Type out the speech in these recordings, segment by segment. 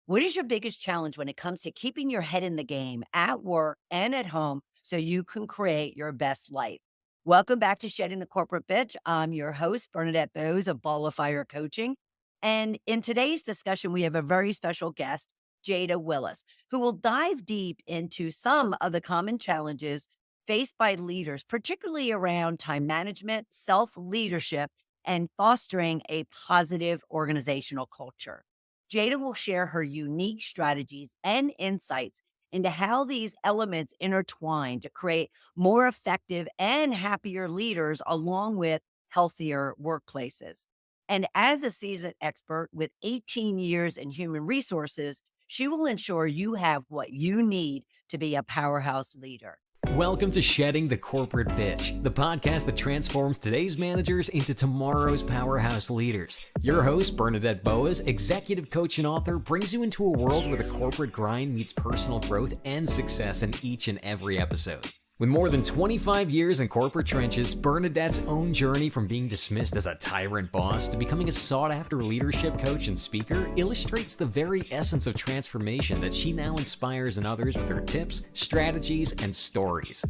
What is your biggest challenge when it comes to keeping your head in the game at work and at home so you can create your best life? Welcome back to Shedding the Corporate Bitch. I'm your host, Bernadette Boas of Ball of Fire Coaching. And in today's discussion, we have a very special guest, Jada Willis, who will dive deep into some of the common challenges faced by leaders, particularly around time management, self leadership, and fostering a positive organizational culture. Jada will share her unique strategies and insights into how these elements intertwine to create more effective and happier leaders along with healthier workplaces. And as a seasoned expert with 18 years in human resources, she will ensure you have what you need to be a powerhouse leader. Welcome to Shedding the Corporate Bitch, the podcast that transforms today's managers into tomorrow's powerhouse leaders. Your host, Bernadette Boas, executive coach and author, brings you into a world where the corporate grind meets personal growth and success in each and every episode. With more than 25 years in corporate trenches, Bernadette's own journey from being dismissed as a tyrant boss to becoming a sought-after leadership coach and speaker illustrates the very essence of transformation that she now inspires in others with her tips, strategies, and stories.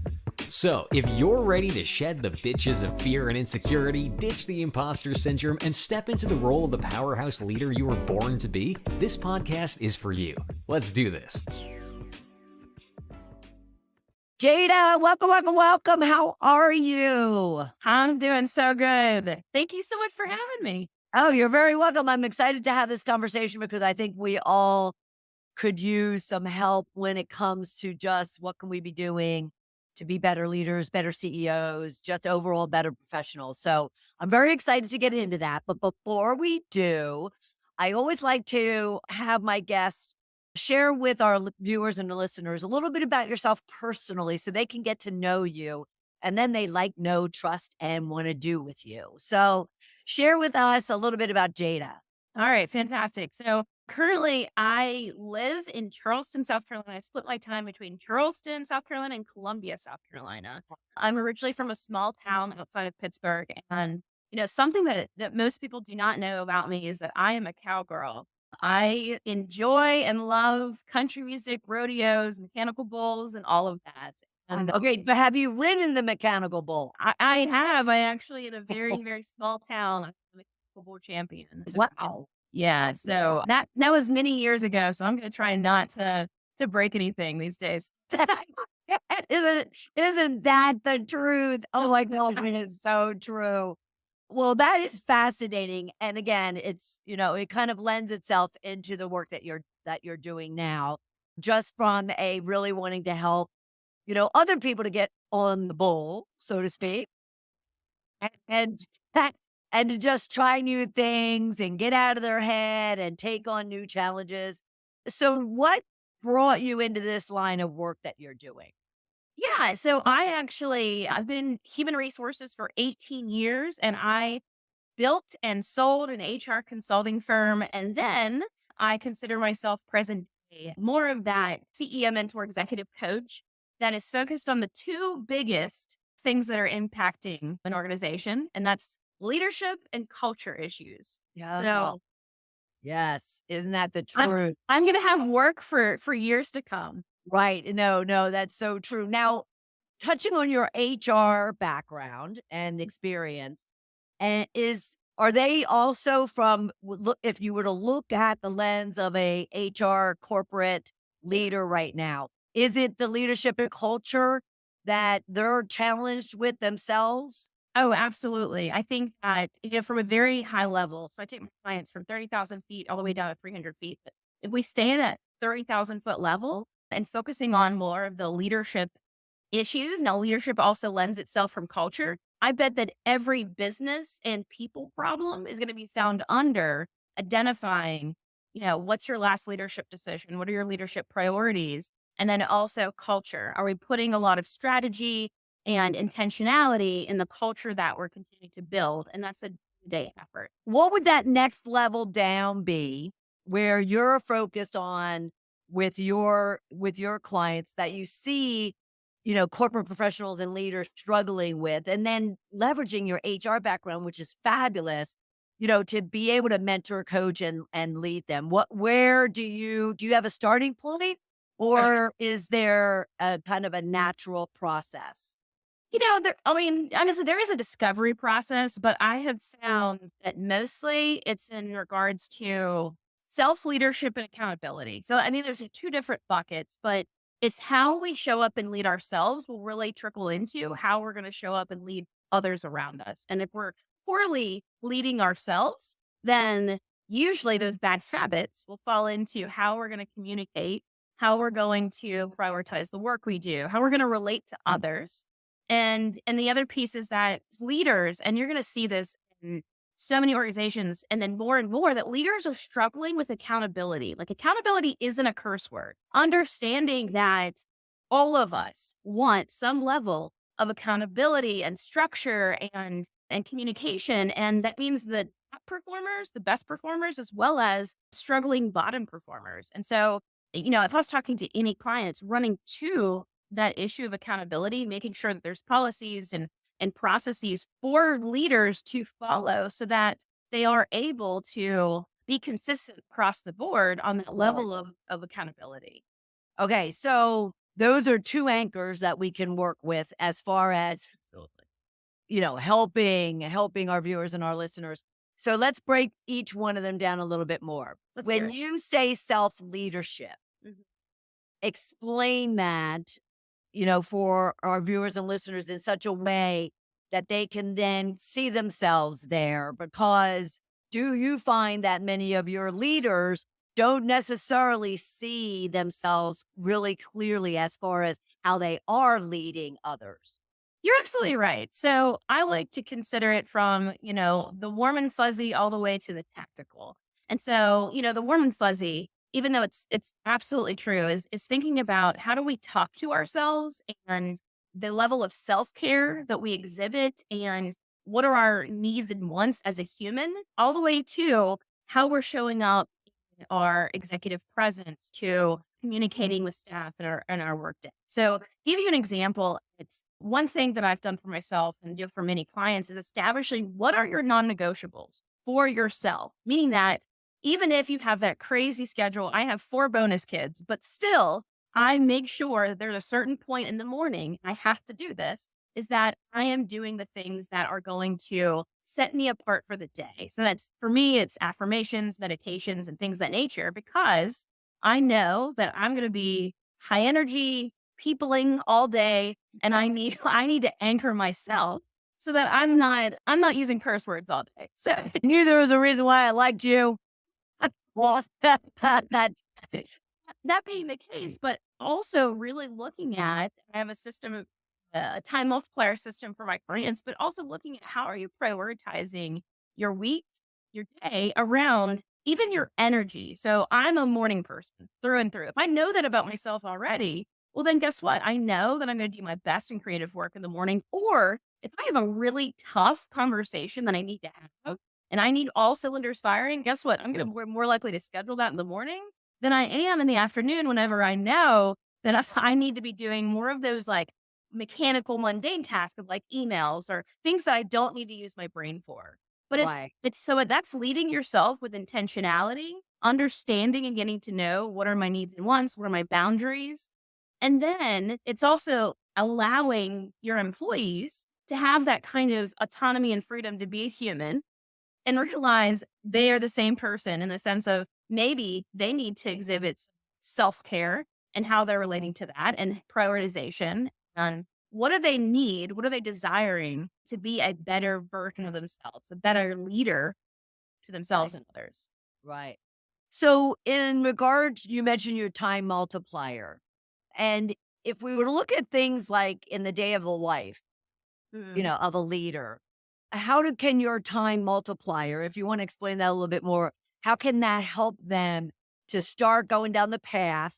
So, if you're ready to shed the bitches of fear and insecurity, ditch the imposter syndrome, and step into the role of the powerhouse leader you were born to be, this podcast is for you. Let's do this. Jada, welcome. How are you? I'm doing so good. Thank you so much for having me. Oh, you're very welcome. I'm excited to have this conversation because I think we all could use some help when it comes to just what can we be doing to be better leaders, better CEOs, just overall better professionals. So I'm very excited to get into that. But before we do, I always like to have my guests share with our viewers and listeners a little bit about yourself personally so they can get to know you and then they like, know, trust, and want to do with you. So share with us a little bit about Jada. All right, fantastic. So currently I live in Charleston, South Carolina. I split my time between Charleston, South Carolina and Columbia, South Carolina. I'm originally from a small town outside of Pittsburgh. And, something that most people do not know about me is that I am a cowgirl. I enjoy and love country music, rodeos, mechanical bulls, and all of that. And Okay, but have you ridden the mechanical bull? I have. I actually, in a very, very small town, I'm a mechanical bull champion. Wow. Yeah. So that was many years ago. So I'm going to try not to break anything these days. Isn't that the truth? Oh my God, it is so true. Well, that is fascinating. And again, it's, it kind of lends itself into the work that you're doing now, just from a really wanting to help, other people to get on the bull, so to speak, and and to just try new things and get out of their head and take on new challenges. So what brought you into this line of work that you're doing? Yeah. So I've been human resources for 18 years and I built and sold an HR consulting firm. And then I consider myself present day more of that CEO mentor executive coach that is focused on the two biggest things that are impacting an organization. And that's leadership and culture issues. Yeah. So Yes. Isn't that the I'm, truth? I'm going to have work for years to come. Right. No, that's so true. Now, touching on your HR background and experience, and are they also if you were to look at the lens of a HR corporate leader right now, is it the leadership and culture that they're challenged with themselves? Oh, absolutely. I think that, from a very high level, so I take my clients from 30,000 feet all the way down to 300 feet. But if we stay at that 30,000 foot level and focusing on more of the leadership issues, now leadership also lends itself from culture. I bet that every business and people problem is going to be found under identifying, what's your last leadership decision? What are your leadership priorities? And then also culture. Are we putting a lot of strategy and intentionality in the culture that we're continuing to build? And that's a day effort. What would that next level down be where you're focused on with your clients that you see, corporate professionals and leaders struggling with, and then leveraging your HR background, which is fabulous, to be able to mentor, coach, and lead them? Where do you have a starting point, or is there a kind of a natural process? Honestly, there is a discovery process, but I have found that mostly it's in regards to self leadership and accountability. So, there's two different buckets, but it's how we show up and lead ourselves will really trickle into how we're going to show up and lead others around us. And if we're poorly leading ourselves, then usually those bad habits will fall into how we're going to communicate, how we're going to prioritize the work we do, how we're going to relate to others. And the other piece is that leaders, and you're going to see this in so many organizations, and then more and more, that leaders are struggling with accountability. Like, accountability isn't a curse word. Understanding that all of us want some level of accountability and structure and communication, and that means that top performers, the best performers, as well as struggling bottom performers. And so, if I was talking to any clients running to that issue of accountability, making sure that there's policies and processes for leaders to follow so that they are able to be consistent across the board on that level of accountability. Okay, so those are two anchors that we can work with as far as Absolutely. helping our viewers and our listeners. So let's break each one of them down a little bit more. Let's hear When it. you say self leadership, Mhm. explain that, for our viewers and listeners in such a way that they can then see themselves there. Because do you find that many of your leaders don't necessarily see themselves really clearly as far as how they are leading others? You're absolutely right. So I like to consider it from, the warm and fuzzy all the way to the tactical. And so, the warm and fuzzy, even though it's absolutely true, is thinking about how do we talk to ourselves and the level of self-care that we exhibit and what are our needs and wants as a human, all the way to how we're showing up in our executive presence to communicating with staff in our workday. So give you an example. It's one thing that I've done for myself and do for many clients is establishing what are your non-negotiables for yourself, meaning that even if you have that crazy schedule, I have 4 bonus kids, but still I make sure that there's a certain point in the morning, I have to do this, is that I am doing the things that are going to set me apart for the day. So that's for me, it's affirmations, meditations, and things of that nature, because I know that I'm going to be high energy, peopling all day, and I need to anchor myself so that I'm not using curse words all day. So Knew there was a reason why I liked you. Well, that's that being the case, but also really looking at, I have a system, a time multiplier system for my clients, but also looking at how are you prioritizing your week, your day around even your energy. So I'm a morning person through and through. If I know that about myself already, well, then guess what? I know that I'm going to do my best in creative work in the morning. Or if I have a really tough conversation that I need to have and I need all cylinders firing, guess what? I'm going to more likely to schedule that in the morning than I am in the afternoon whenever I know that I need to be doing more of those like mechanical, mundane tasks of like emails or things that I don't need to use my brain for. But why. that's leading yourself with intentionality, understanding and getting to know what are my needs and wants, what are my boundaries. And then it's also allowing your employees to have that kind of autonomy and freedom to be a human and realize they are the same person in the sense of maybe they need to exhibit self-care and how they're relating to that and prioritization and what do they need? What are they desiring to be a better version of themselves, a better leader to themselves Right. and others? Right. So, in regards, you mentioned your time multiplier. And if we were to look at things like in the day of the life, Mm. of a leader, can your time multiplier, if you want to explain that a little bit more, how can that help them to start going down the path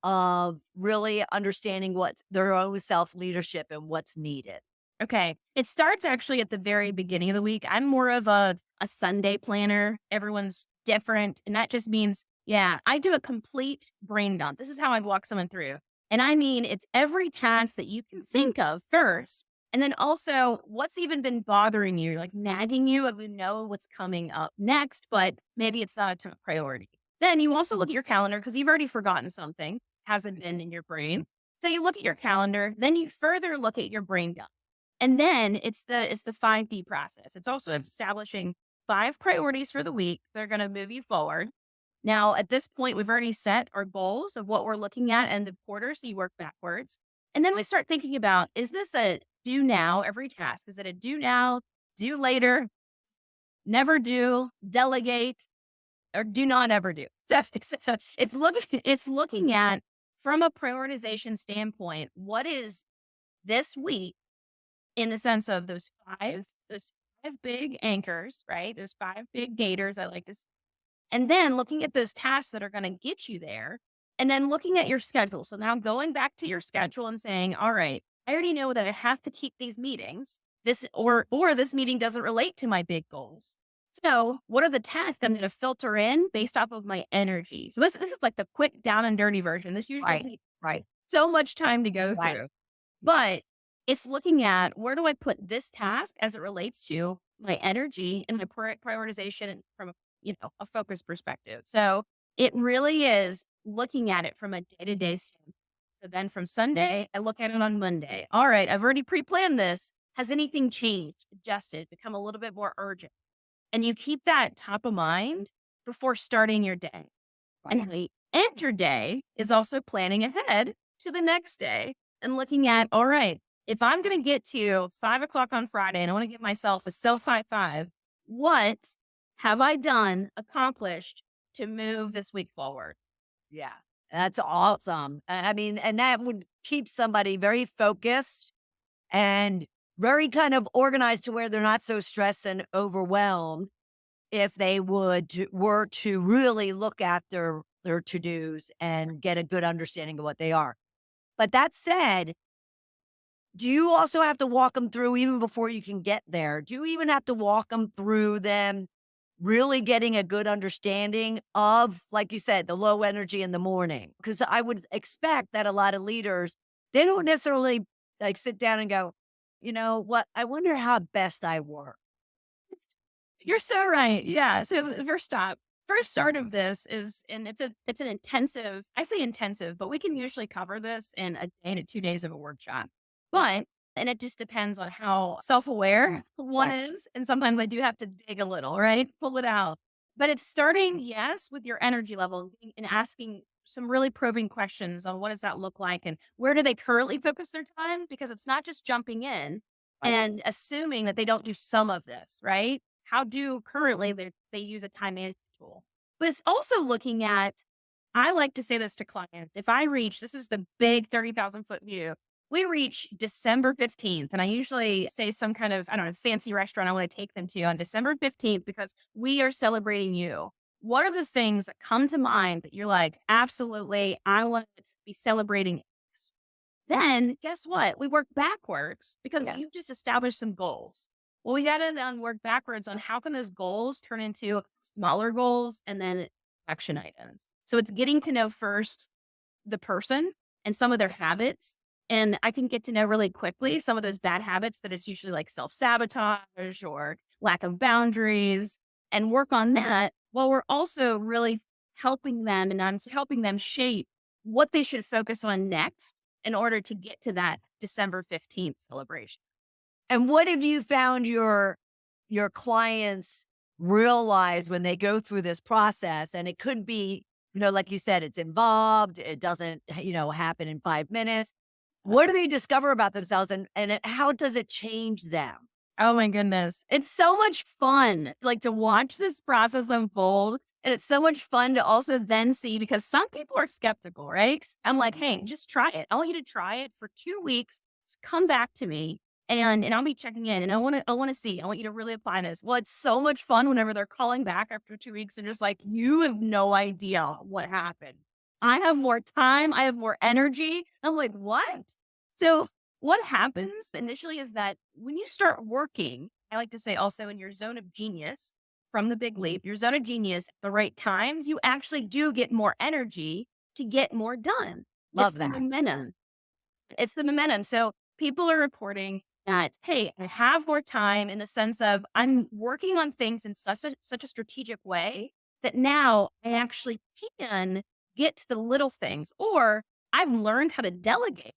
of really understanding what their own self leadership and what's needed? Okay. It starts actually at the very beginning of the week. I'm more of a Sunday planner. Everyone's different. And that just means, yeah, I do a complete brain dump. This is how I'd walk someone through. And I mean, it's every task that you can think of first. And then also, what's even been bothering you, like nagging you, and you know what's coming up next, but maybe it's not a top priority. Then you also look at your calendar because you've already forgotten something, hasn't been in your brain. So you look at your calendar, then you further look at your brain dump. And then it's the 5D process. It's also establishing 5 priorities for the week that are going to move you forward. Now, at this point, we've already set our goals of what we're looking at end of quarter. So you work backwards. And then we start thinking about, is this a do now every task? Is it a do now, do later, never do, delegate, or do not ever do? So it's looking at from a prioritization standpoint, what is this week in the sense of those five big anchors, right? Those 5 big gators I like to say. And then looking at those tasks that are going to get you there, and then looking at your schedule. So now going back to your schedule and saying, all right, I already know that I have to keep these meetings. Or this meeting doesn't relate to my big goals. So what are the tasks I'm going to filter in based off of my energy? So this is like the quick down and dirty version. This usually Right. takes Right. so much time to go Right. through. But it's looking at where do I put this task as it relates to my energy and my prioritization from a focus perspective. So it really is looking at it from a day-to-day standpoint. So then from Sunday, I look at it on Monday. All right, I've already pre-planned this. Has anything changed, adjusted, become a little bit more urgent? And you keep that top of mind before starting your day. Right. And the end your day is also planning ahead to the next day and looking at, all right, if I'm going to get to 5 o'clock on Friday and I want to give myself a self high five, what have I done, accomplished to move this week forward? Yeah. That's awesome. I mean, and that would keep somebody very focused and very kind of organized to where they're not so stressed and overwhelmed if they were to really look at their to-dos and get a good understanding of what they are. But that said, do you also have to walk them through even before you can get there? Do you even have to walk them through them really getting a good understanding of, like you said, the low energy in the morning? Because I would expect that a lot of leaders, they don't necessarily like sit down and go, you know what, I wonder how best I work. You're so right. Yeah. So the first start of this is, and it's an intensive, I say intensive, but we can usually cover this in a day to 2 days of a workshop. But, and it just depends on how self-aware one Right. is. And sometimes I do have to dig a little, right? Pull it out. But it's starting, yes, with your energy level and asking some really probing questions on what does that look like and where do they currently focus their time? Because it's not just jumping in Right. and assuming that they don't do some of this, right? How do currently they use a time management tool? But it's also looking at, I like to say this to clients. If I reach, this is the big 30,000 foot view, we reach December 15th. And I usually say some kind of, I don't know, fancy restaurant I want to take them to on December 15th because we are celebrating you. What are the things that come to mind that you're like, absolutely, I want to be celebrating X? Then guess what? We work backwards because Yes. you've just established some goals. Well, we got to then work backwards on how can those goals turn into smaller goals and then action items. So it's getting to know first the person and some of their habits. And I can get to know really quickly some of those bad habits that it's usually like self-sabotage or lack of boundaries and work on that while we're also really helping them and I'm helping them shape what they should focus on next in order to get to that December 15th celebration. And what have you found your clients realize when they go through this process? And it could be, like you said, it's involved. It doesn't, happen in 5 minutes. What do they discover about themselves and how does it change them? Oh my goodness. It's so much fun, like to watch this process unfold. And it's so much fun to also then see because some people are skeptical, right? I'm like, hey, just try it. I want you to try it for 2 weeks. Just come back to me and I'll be checking in and I want to see. I want you to really apply this. Well, it's so much fun whenever they're calling back after 2 weeks and just like, you have no idea what happened. I have more time. I have more energy. I'm like, what? So what happens initially is that when you start working, I like to say also in your zone of genius from the big leap, your zone of genius at the right times, you actually do get more energy to get more done. Love It's the that. momentum. It's the momentum. So people are reporting that, hey, I have more time in the sense of I'm working on things in such a strategic way that now I actually can get to the little things, or I've learned how to delegate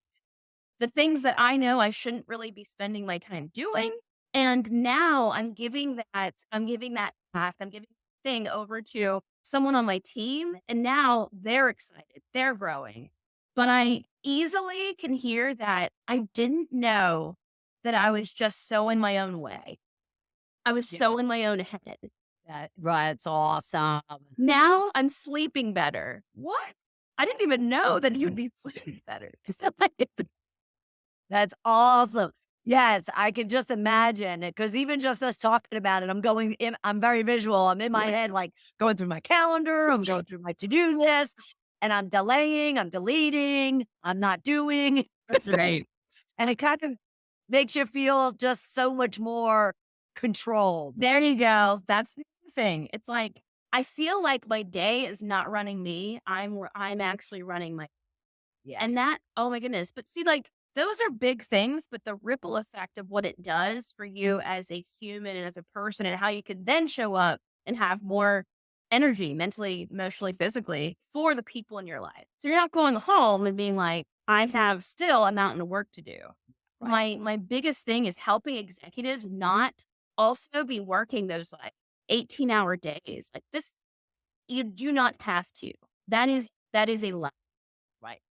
the things that I know I shouldn't really be spending my time doing. And now I'm giving that task, I'm giving the thing over to someone on my team. And now they're excited, they're growing. But I easily can hear that I didn't know that I was just so in my own way. I was Yeah. so in my own head. That's awesome. Now I'm sleeping better. What? I didn't even know that you'd be sleeping better. That's awesome. Yes, I can just imagine it because even just us talking about it, I'm very visual. I'm in my head, like going through my calendar, I'm going through my to-do list, and I'm delaying, I'm deleting, I'm not doing. That's right. And it kind of makes you feel just so much more controlled. There you go. That's the thing. It's like I feel like my day is not running me. I'm actually running my. Yes. And that, oh my goodness. But see, like those are big things, but the ripple effect of what it does for you as a human and as a person and how you can then show up and have more energy mentally, emotionally, physically for the people in your life. So you're not going home and being like, I have still a mountain of work to do. Right. My biggest thing is helping executives not also be working those like 18-hour days. Like this, you do not have to. That is a lot. Right.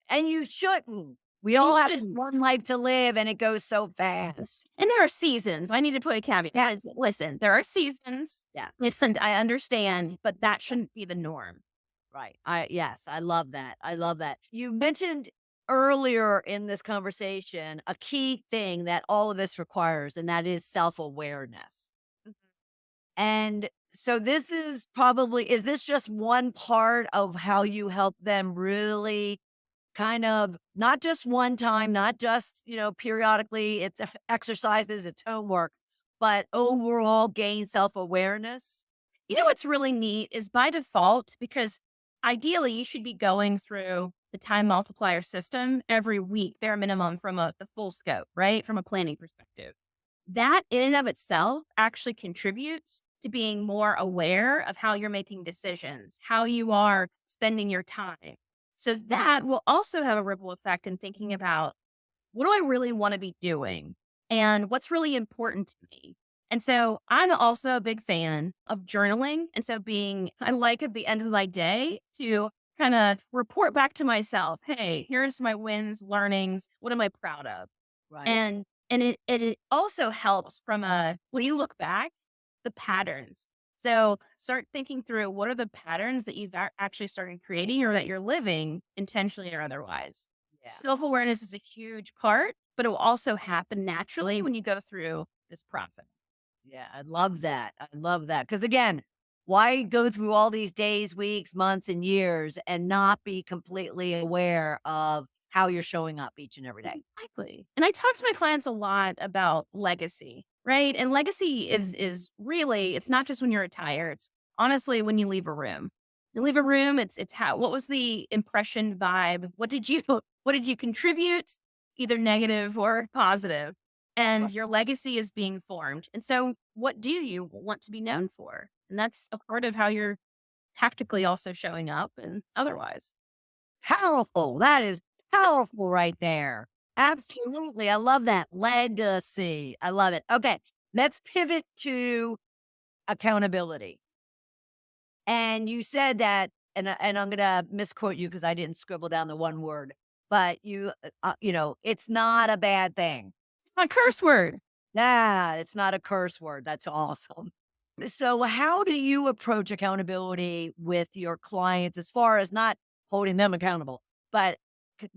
And you shouldn't. We You all have this shouldn't. one life to live and it goes so fast. And there are seasons. I need to put a caveat. Listen, there are seasons. Yeah. Listen, I understand, but that shouldn't be the norm. Right. Yes, I love that. I love that. You mentioned earlier in this conversation a key thing that all of this requires, and that is self-awareness. Mhm. And so is this just one part of how you help them really kind of not just one time, not just, periodically, it's exercises, it's homework, but overall gain self-awareness? You know what's really neat is by default, because ideally you should be going through the time multiplier system every week, bare minimum from the full scope, right? From a planning perspective. That in and of itself actually contributes to being more aware of how you're making decisions, how you are spending your time. So that will also have a ripple effect in thinking about what do I really want to be doing and what's really important to me. And so I'm also a big fan of journaling. And so I like at the end of my day to kind of report back to myself, hey, here's my wins, learnings. What am I proud of? Right. And it also helps from when you look back, the patterns. So start thinking through what are the patterns that you've actually started creating or that you're living intentionally or otherwise. Yeah. Self-awareness is a huge part, but it will also happen naturally when you go through this process. Yeah, I love that. I love that. Because again, why go through all these days, weeks, months, and years and not be completely aware of how you're showing up each and every day? Exactly. And I talk to my clients a lot about legacy, right? And legacy is really, it's not just when you retire. It's honestly when you leave a room. You leave a room, it's what was the impression vibe? What did you contribute, either negative or positive? And Right. your legacy is being formed. And so what do you want to be known for? And that's a part of how you're tactically also showing up and otherwise. Powerful. That is powerful right there. Absolutely. I love that. Legacy. I love it. Okay. Let's pivot to accountability. And you said that, and I'm going to misquote you because I didn't scribble down the one word, but it's not a bad thing. It's not a curse word. Yeah, it's not a curse word. That's awesome. So, how do you approach accountability with your clients as far as not holding them accountable, but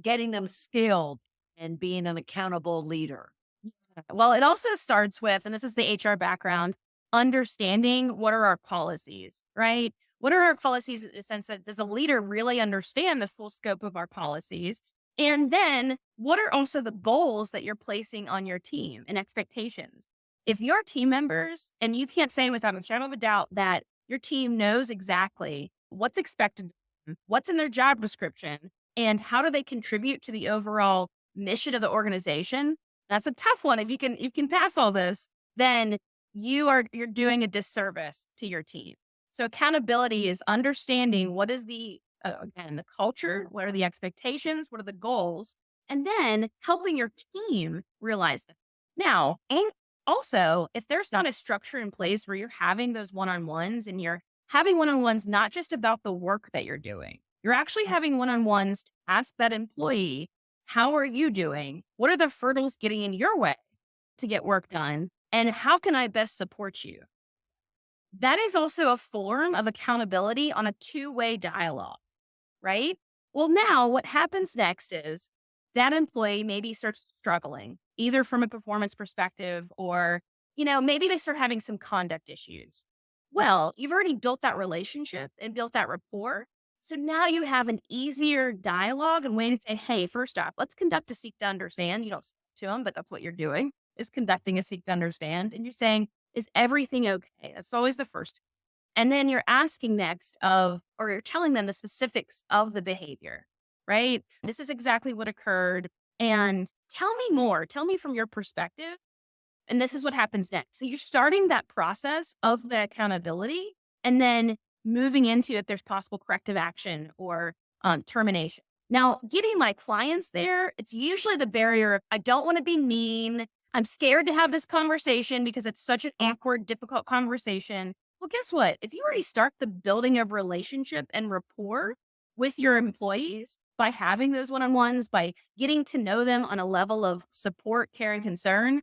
getting them skilled and being an accountable leader? Well, it also starts with, and this is the HR background, understanding what are our policies, right? What are our policies in the sense that does a leader really understand the full scope of our policies? And then what are also the goals that you're placing on your team and expectations? If your team members, and you can't say without a shadow of a doubt that your team knows exactly what's expected, of them, what's in their job description, and how do they contribute to the overall mission of the organization, That's a tough one. If you can pass all this, then you're doing a disservice to your team. So accountability is understanding what is the again the culture, what are the expectations, what are the goals, and then helping your team realize them. Now, and also if there's not a structure in place where you're having those one-on-ones and you're having one-on-ones not just about the work that you're doing, you're actually having one-on-ones to ask that employee, how are you doing? What are the hurdles getting in your way to get work done? And how can I best support you? That is also a form of accountability on a two-way dialogue, right? Well, now what happens next is that employee maybe starts struggling, either from a performance perspective or, maybe they start having some conduct issues. Well, you've already built that relationship and built that rapport. So now you have an easier dialogue and way to say, hey, first off, let's conduct a seek to understand. You don't say it to them, but that's what you're doing is conducting a seek to understand. And you're saying, is everything okay? That's always the first. And then you're asking next or you're telling them the specifics of the behavior, right? This is exactly what occurred. And tell me more. Tell me from your perspective. And this is what happens next. So you're starting that process of the accountability and then moving into if there's possible corrective action or termination. Now, getting my clients there, it's usually the barrier of I don't want to be mean. I'm scared to have this conversation because it's such an awkward, difficult conversation. Well, guess what? If you already start the building of relationship and rapport with your employees by having those one-on-ones, by getting to know them on a level of support, care, and concern,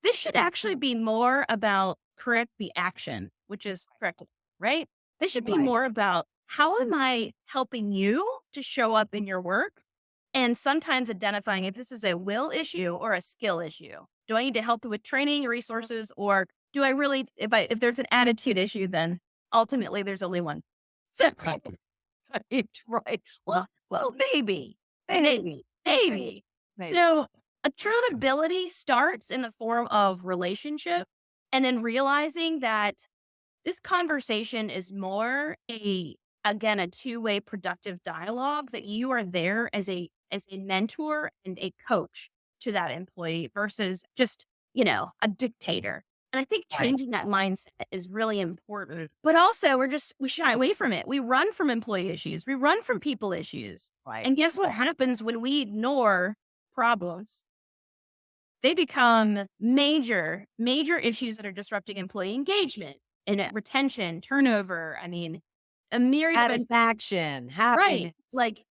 this should actually be more about correct the action, which is correct, right? This should be Right. more about how am I helping you to show up in your work? And sometimes identifying if this is a will issue or a skill issue. Do I need to help you with training resources or do I really if there's an attitude issue, then ultimately there's only one. So Right. Right. Well, maybe. maybe, maybe. Maybe. So accountability starts in the form of relationship and then realizing that this conversation is more again, a two-way productive dialogue that you are there as a mentor and a coach to that employee versus just, a dictator. And I think Right. changing that mindset is really important. But also we shy away from it. We run from employee issues. We run from people issues. Right. And guess what happens when we ignore problems? They become major, major issues that are disrupting employee engagement and retention, turnover. I mean, a myriad of Satisfaction, right. happiness. Like,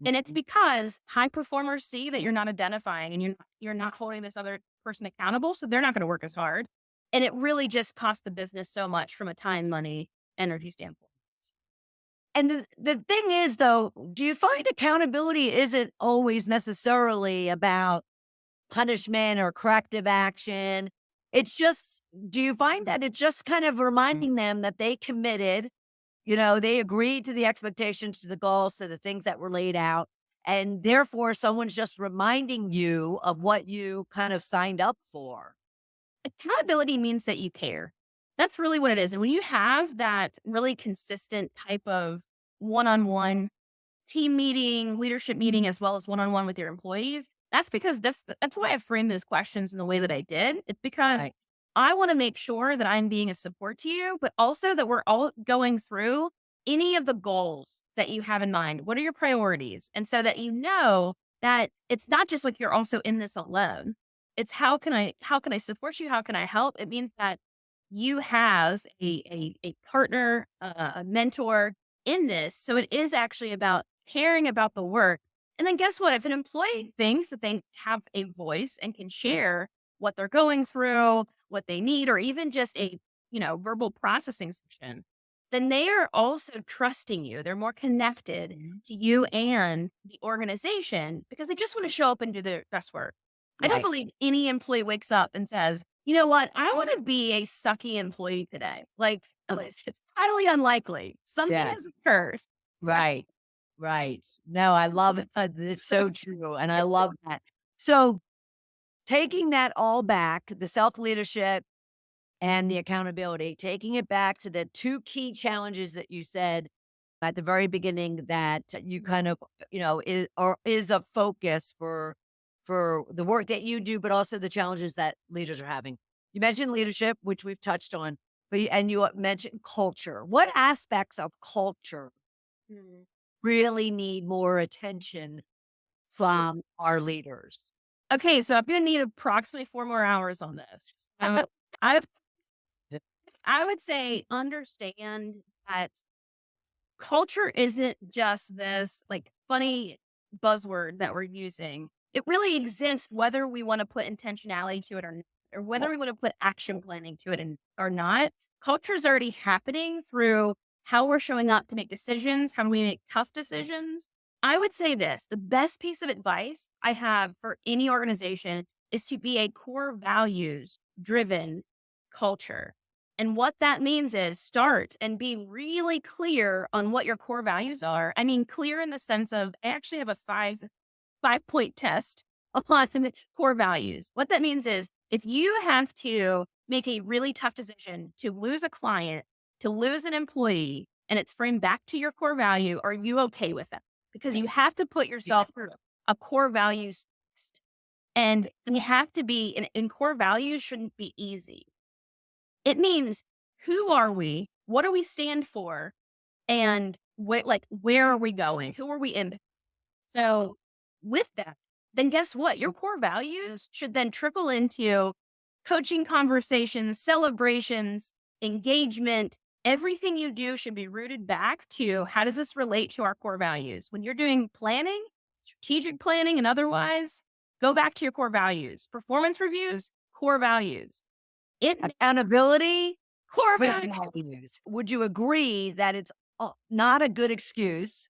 and it's Mhm. because high performers see that you're not identifying and you're not holding this other person accountable, so they're not going to work as hard. And it really just costs the business so much from a time, money, energy standpoint. And the thing is, though, do you find accountability isn't always necessarily about punishment or corrective action? It's just, do you find that it's just kind of reminding them that they committed, they agreed to the expectations, to the goals, to the things that were laid out. And therefore, someone's just reminding you of what you kind of signed up for. Accountability means that you care. That's really what it is. And when you have that really consistent type of one-on-one team meeting, leadership meeting, as well as one-on-one with your employees, that's because that's why I framed those questions in the way that I did. It's because Right. I want to make sure that I'm being a support to you, but also that we're all going through any of the goals that you have in mind. What are your priorities? And so that you know that it's not just like you're also in this alone. It's how can I support you? How can I help? It means that you have a partner, a mentor in this. So it is actually about caring about the work. And then guess what? If an employee thinks that they have a voice and can share what they're going through, what they need, or even just a, verbal processing session, then they are also trusting you. They're more connected Mhm. to you and the organization because they just want to show up and do their best work. I don't Right. believe any employee wakes up and says, you know what? I want to be a sucky employee today. Like, it's highly unlikely. Something Yeah. has occurred. Right. Right. No, I love it. It's so true. And I love that. So taking that all back, the self leadership and the accountability, taking it back to the two key challenges that you said at the very beginning that you kind of, is a focus for for the work that you do, but also the challenges that leaders are having? You mentioned leadership, which we've touched on, but and you mentioned culture. What aspects of culture Mm. really need more attention from our leaders? Okay, so I'm gonna need approximately 4 more hours on this. I I would say understand that culture isn't just this like funny buzzword that we're using. It really exists whether we want to put intentionality to it or whether we want to put action planning to it or not. Culture is already happening through how we're showing up to make decisions, how we make tough decisions. I would say this the best piece of advice I have for any organization is to be a core values driven culture. And what that means is start and be really clear on what your core values are. I mean, clear in the sense of I actually have a five-point test upon the core values. What that means is if you have to make a really tough decision to lose a client, to lose an employee, and it's framed back to your core value, are you okay with that? Because you have to put yourself through a core values test. And you have to be, and core values shouldn't be easy. It means who are we? What do we stand for? And where are we going? Who are we in? So with that, then guess what? Your core values should then trickle into coaching conversations, celebrations, engagement. Everything you do should be rooted back to how does this relate to our core values? When you're doing planning, strategic planning, and otherwise, go back to your core values. Performance reviews, core values. Accountability, Core but values. values. Would you agree that it's not a good excuse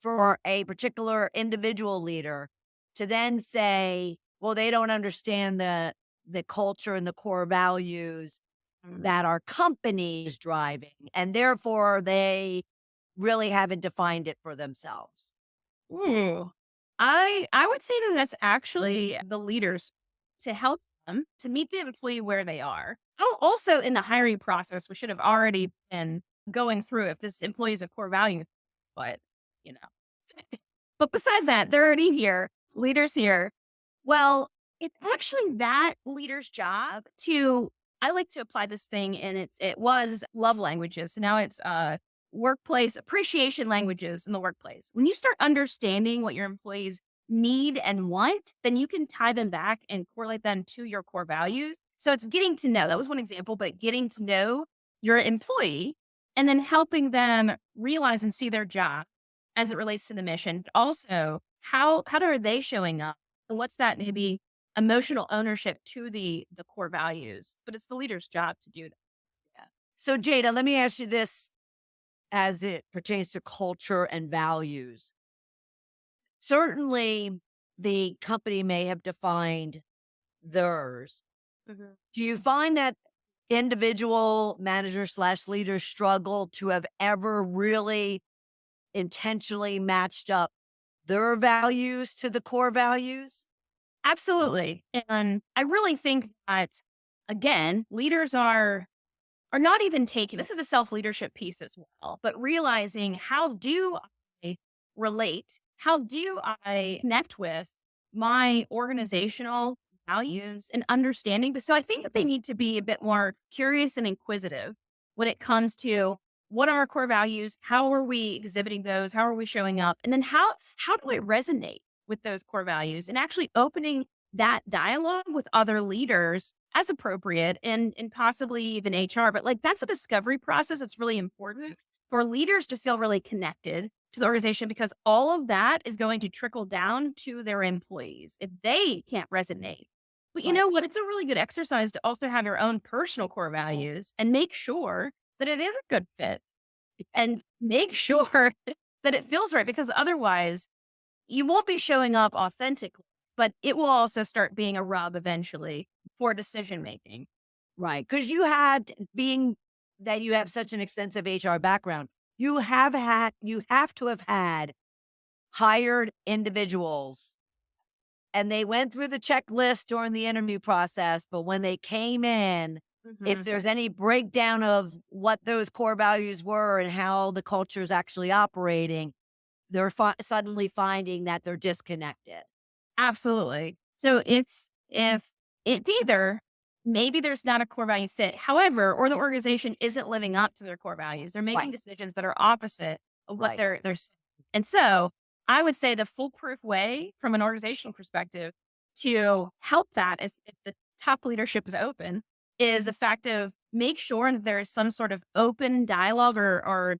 for a particular individual leader to then say, well, they don't understand the culture and the core values that our company is driving, and therefore they really haven't defined it for themselves? Ooh. I would say that that's actually the leaders to help them to meet the employee where they are. Oh, also in the hiring process, we should have already been going through if this employee is a core value, but you know. But besides that, they're already here, leaders here. Well, it's actually that leader's job to I like to apply this thing and it was love languages. So now it's workplace appreciation languages in the workplace. When you start understanding what your employees need and want, then you can tie them back and correlate them to your core values. So it's getting to know. That was one example, but getting to know your employee and then helping them realize and see their job as it relates to the mission. But also, how are they showing up? And what's that maybe emotional ownership to the core values? But it's the leader's job to do that. Yeah. So, Jada, let me ask you this as it pertains to culture and values. Certainly, the company may have defined theirs. Mhm. Do you find that individual managers slash leaders struggle to have ever really intentionally matched up their values to the core values? Absolutely. And I really think that again, leaders are not even taking this is a self-leadership piece as well, but realizing how do I relate? How do I connect with my organizational values and understanding? But so I think that they need to be a bit more curious and inquisitive when it comes to what are our core values? How are we exhibiting those? How are we showing up? And then how do I resonate with those core values and actually opening that dialogue with other leaders as appropriate and possibly even HR. But like that's a discovery process. It's really important for leaders to feel really connected to the organization because all of that is going to trickle down to their employees if they can't resonate. But you Right. know what? It's a really good exercise to also have your own personal core values and make sure that it is a good fit and make sure that it feels right because otherwise you won't be showing up authentically, but it will also start being a rub eventually for decision making. Right. Because you had, being that you have such an extensive HR background, you have to have had hired individuals and they went through the checklist during the interview process. But when they came in, if Mhm. there's any breakdown of what those core values were and how the culture is actually operating, they're suddenly finding that they're disconnected. Absolutely. So if it's either maybe there's not a core value fit, however, or the organization isn't living up to their core values. They're making Right, decisions that are opposite of what right. they're saying. And so I would say the foolproof way from an organizational perspective to help that is if the top leadership is open, is the fact of make sure that there is some sort of open dialogue or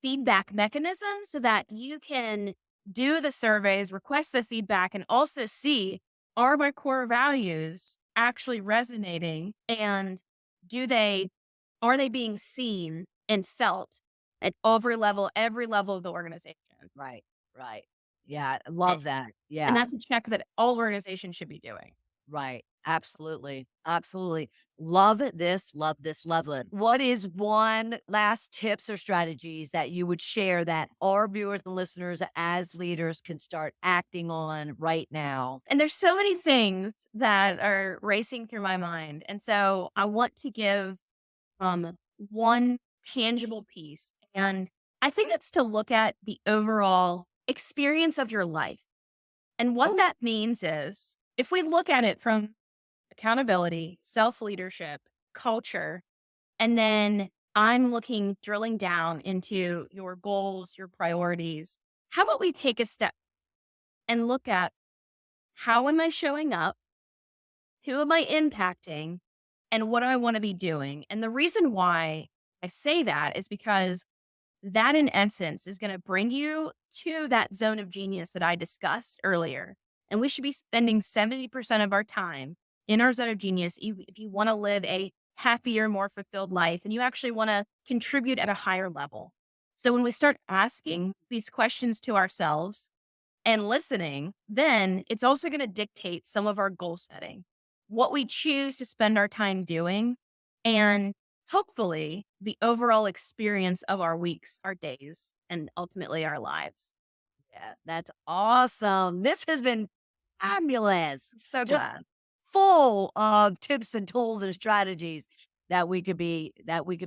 feedback mechanism so that you can do the surveys, request the feedback, and also see, are my core values actually resonating, and do they are they being seen and felt at every level of the organization? Right, right. Yeah, I And, love that. and Yeah, that's a check that all organizations should be doing. right. Absolutely. Absolutely. Love it. Love this, love it. What is one last tips or strategies that you would share that our viewers and listeners as leaders can start acting on right now? And there's so many things that are racing through my mind. And so I want to give one tangible piece. And I think it's to look at the overall experience of your life. And what that means is if we look at it from accountability, self leadership, culture, and then I'm drilling down into your goals, your priorities. How about we take a step and look at how am I showing up? Who am I impacting? And what do I want to be doing? And the reason why I say that is because that, in essence, is going to bring you to that zone of genius that I discussed earlier. And we should be spending 70% of our time in our zone of genius if you want to live a happier, more fulfilled life, and you actually want to contribute at a higher level. So when we start asking these questions to ourselves and listening, then it's also going to dictate some of our goal setting, what we choose to spend our time doing, and hopefully the overall experience of our weeks, our days, and ultimately our lives. Yeah, that's awesome. This has been fabulous. So Just glad. full of tips and tools and strategies that we could be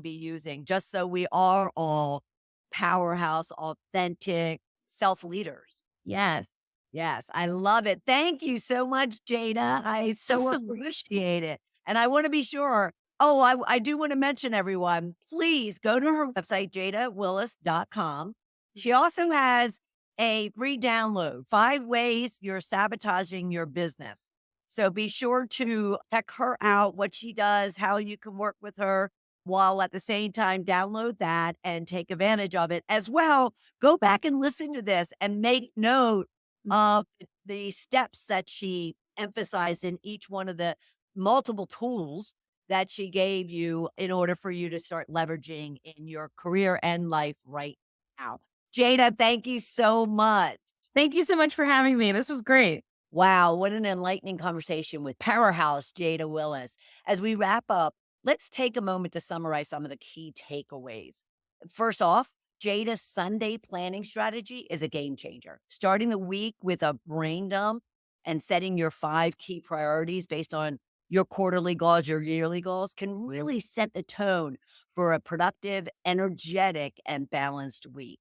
using just so we are all powerhouse, authentic self leaders. Yes. Yes, I love it. Thank you so much, Jada. I so Absolutely. appreciate it. And I want to be sure. Oh, I do want to mention everyone, please go to her website, jadawillis.com. She also has a free download, 5 ways you're sabotaging your business. So be sure to check her out, what she does, how you can work with her, while at the same time download that and take advantage of it as well. Go back and listen to this and make note of the steps that she emphasized in each one of the multiple tools that she gave you in order for you to start leveraging in your career and life right now. Jada, thank you so much. Thank you so much for having me. This was great. Wow, what an enlightening conversation with Powerhouse Jada Willis. As we wrap up, let's take a moment to summarize some of the key takeaways. First off, Jada's Sunday planning strategy is a game changer. Starting the week with a brain dump and setting your 5 key priorities based on your quarterly goals, your yearly goals can really set the tone for a productive, energetic, and balanced week.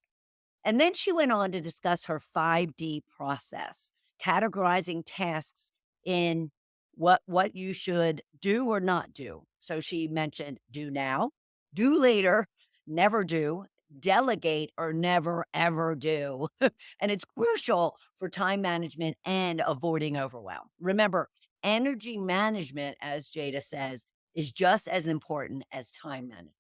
And then she went on to discuss her 5D process, categorizing tasks in what you should do or not do. So she mentioned do now, do later, never do, delegate or never ever do. And it's crucial for time management and avoiding overwhelm. Remember, energy management, as Jada says, is just as important as time management.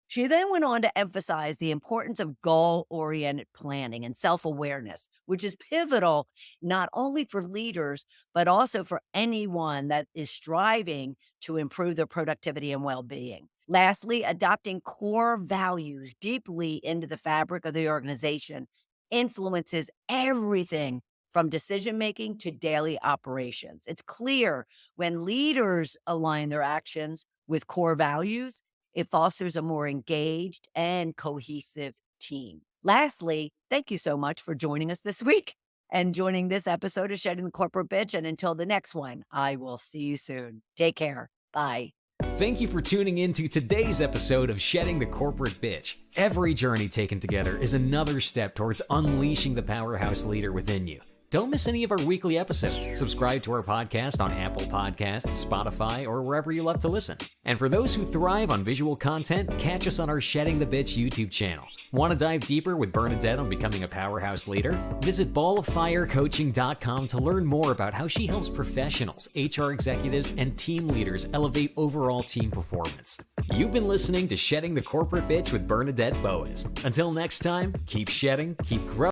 She then went on to emphasize the importance of goal oriented planning and self awareness, which is pivotal not only for leaders, but also for anyone that is striving to improve their productivity and well being. Lastly, adopting core values deeply into the fabric of the organization influences everything from decision making to daily operations. It's clear when leaders align their actions with core values, it fosters a more engaged and cohesive team. Lastly, thank you so much for joining us this week and joining this episode of Shedding the Corporate Bitch. And until the next one, I will see you soon. Take care. Bye. Thank you for tuning in to today's episode of Shedding the Corporate Bitch. Every journey taken together is another step towards unleashing the powerhouse leader within you. Don't miss any of our weekly episodes. Subscribe to our podcast on Apple Podcasts, Spotify, or wherever you love to listen. And for those who thrive on visual content, catch us on our Shedding the Bitch YouTube channel. Want to dive deeper with Bernadette on becoming a powerhouse leader? Visit balloffirecoaching.com to learn more about how she helps professionals, HR executives, and team leaders elevate overall team performance. You've been listening to Shedding the Corporate Bitch with Bernadette Boas. Until next time, keep shedding, keep growing.